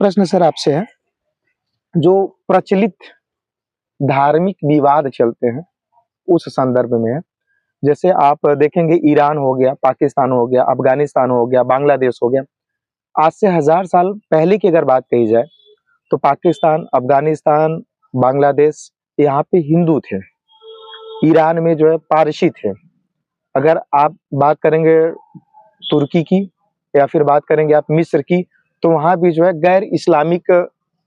प्रश्न सर आपसे है, जो प्रचलित धार्मिक विवाद चलते हैं, उस संदर्भ में है। जैसे आप देखेंगे ईरान हो गया, पाकिस्तान हो गया, अफ़गानिस्तान हो गया, बांग्लादेश हो गया। आज से हज़ार साल पहले की अगर बात कही जाए, तो पाकिस्तान, अफ़गानिस्तान, बांग्लादेश यहाँ पे हिंदू थे। ईरान में जो है पारसी थे। अगर आप बात करेंगे तुर्की की या फिर बात करेंगे आप मिस्र की, तो वहाँ भी जो है गैर इस्लामिक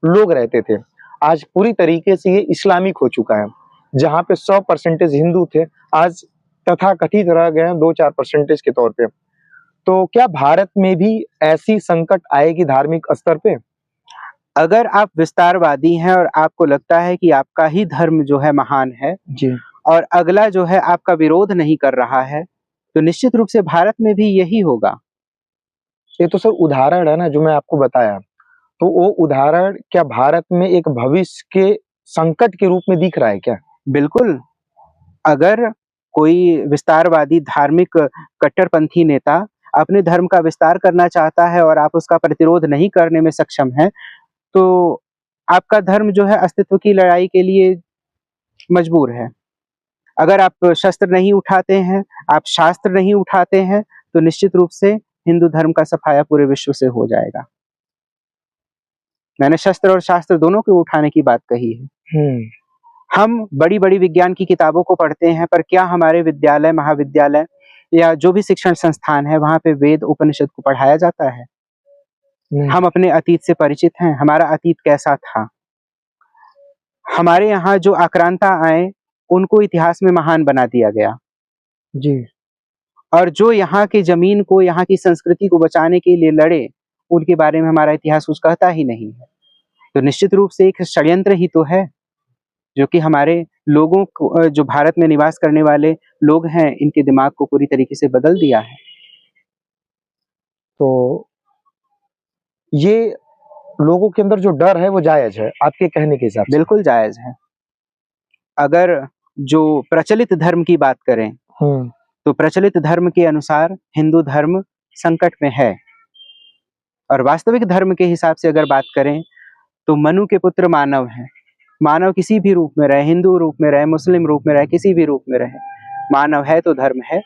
लोग रहते थे। आज पूरी तरीके से ये इस्लामिक हो चुका है। जहाँ पे 100% हिंदू थे, आज तथाकथित रह गए हैं 2-4% के तौर पे। तो क्या भारत में भी ऐसी संकट आएगी धार्मिक स्तर पे? अगर आप विस्तारवादी हैं और आपको लगता है कि आपका ही धर्म जो है महान है जी। और अगला जो है आपका विरोध नहीं कर रहा है, तो निश्चित रूप से भारत में भी यही होगा। ये तो सर उदाहरण है ना जो मैं आपको बताया। तो वो उदाहरण क्या भारत में एक भविष्य के संकट के रूप में दिख रहा है क्या? बिल्कुल, अगर कोई विस्तारवादी धार्मिक कट्टरपंथी नेता अपने धर्म का विस्तार करना चाहता है और आप उसका प्रतिरोध नहीं करने में सक्षम हैं, तो आपका धर्म जो है अस्तित्व की लड़ाई के लिए मजबूर है। अगर आप शस्त्र नहीं उठाते हैं, आप शास्त्र नहीं उठाते हैं, तो निश्चित रूप से हिंदू धर्म का सफाया पूरे विश्व से हो जाएगा। मैंने शस्त्र और शास्त्र दोनों को उठाने की बात कही है। हम बड़ी-बड़ी विज्ञान की किताबों को पढ़ते हैं, पर क्या हमारे विद्यालय, महाविद्यालय या जो भी शिक्षण संस्थान है, वहाँ पे वेद, उपनिषद को पढ़ाया जाता है? हम अपने अतीत से परिचित हैं, हमारा अतीत कैसा था? हमारे यहाँ जो आक्रांता आए, उनको इतिहास में महान बना दिया गया। जी। और जो यहाँ की ज़मीन को, यहाँ की संस्कृति को बचाने के लिए लड़े, उनके बारे में हमारा इतिहास कुछ कहता ही नहीं है। तो निश्चित रूप से एक षड्यंत्र ही तो है, जो कि हमारे लोगों को जो भारत में निवास करने वाले लोग हैं, इनके दिमाग को पूरी तरीके से बदल दिया है। तो ये लोगों के अंदर जो डर है वो जायज़ है, आपके कहने के हिसाब से? बिल्कुल जायज़ है। अगर जो प्रचलित धर्म की बात करें, तो प्रचलित धर्म के अनुसार हिंदू धर्म संकट में है। और वास्तविक धर्म के हिसाब से अगर बात करें, तो मनु के पुत्र मानव हैं। मानव किसी भी रूप में रहे, हिंदू रूप में रहे, मुस्लिम रूप में रहे, किसी भी रूप में रहे, मानव है तो धर्म है।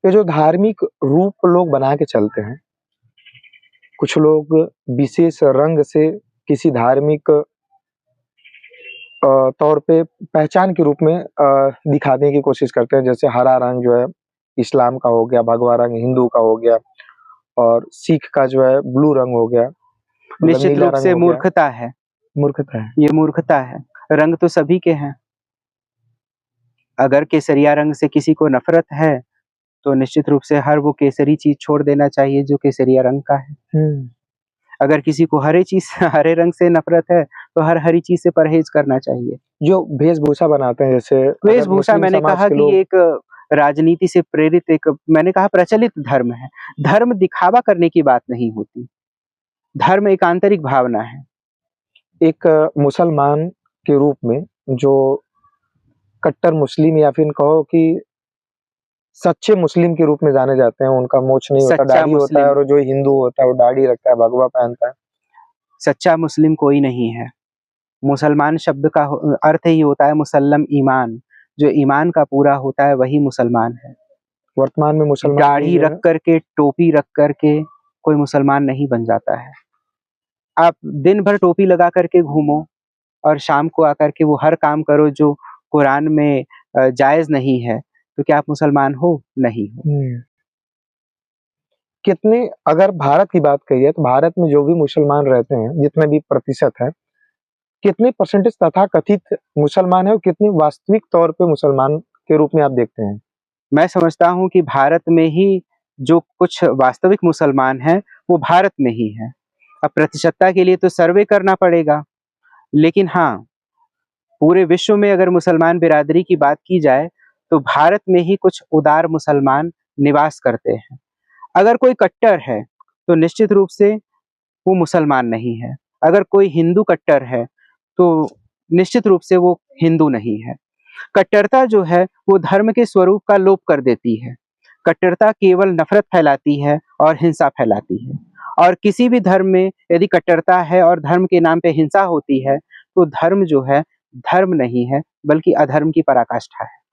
ये जो धार्मिक रूप लोग बना के चलते हैं, कुछ लोग विशेष रंग से किसी धार्मिक तौर पे पहचान के रूप में दिखाने की कोशिश करते हैं। जैसे हरा रंग जो है इस्लाम का हो गया, भगवा रंग हिंदू का हो गया और सिख का जो है ब्लू रंग हो गया। निश्चित रूप से मूर्खता है। मूर्खता है। ये मूर्खता है। रंग तो सभी के हैं। अगर केसरिया रंग से किसी को नफरत है, तो निश्चित रूप से हर वो केसरी चीज छोड़ देना चाहिए जो केसरिया रंग का है। अगर किसी को हरे रंग से नफरत है, तो हर हरी चीज से परहेज करना चाहिए। जो वेशभूषा बनाते हैं, जैसे वेशभूषा मैंने कहा कि एक राजनीति से प्रेरित एक मैंने कहा प्रचलित धर्म है। धर्म दिखावा करने की बात नहीं होती। धर्म एक आंतरिक भावना है। एक मुसलमान के रूप में जो कट्टर मुस्लिम या फिर कहो कि सच्चे मुस्लिम के रूप में जाने जाते हैं, उनका मूंछ नहीं होता, दाढ़ी होता है, और जो हिंदू होता है वो दाढ़ी रखता है, भगवा पहनता है। सच्चा मुस्लिम कोई नहीं है। मुसलमान शब्द का अर्थ ही होता है मुसल्लम ईमान। जो ईमान का पूरा होता है वही मुसलमान है। वर्तमान में मुसलमान दाढ़ी रख करके, टोपी रख करके कोई मुसलमान नहीं बन जाता है। आप दिन भर टोपी लगा करके घूमो और शाम को आकर के वो हर काम करो जो कुरान में जायज नहीं है, तो क्या आप मुसलमान हो? नहीं हो। कितने अगर भारत की बात कही है, तो भारत में जो भी मुसलमान रहते हैं, जितने भी प्रतिशत है, कितने परसेंटेज तथाकथित मुसलमान है और कितने वास्तविक तौर पे मुसलमान के रूप में आप देखते हैं? मैं समझता हूँ कि भारत में ही जो कुछ वास्तविक मुसलमान हैं, वो भारत में ही हैं। अब प्रतिशतता के लिए तो सर्वे करना पड़ेगा, लेकिन हाँ, पूरे विश्व में अगर मुसलमान बिरादरी की बात की जाए, तो भारत में ही कुछ उदार मुसलमान निवास करते हैं। अगर कोई कट्टर है, तो निश्चित रूप से वो मुसलमान नहीं है। अगर कोई हिंदू कट्टर है, तो निश्चित रूप से वो हिंदू नहीं है। कट्टरता जो है, वो धर्म के स्वरूप का लोप कर देती है। कट्टरता केवल नफरत फैलाती है और हिंसा फैलाती है। और किसी भी धर्म में यदि कट्टरता है और धर्म के नाम पे हिंसा होती है, तो धर्म जो है, धर्म नहीं है, बल्कि अधर्म की पराकाष्ठा है।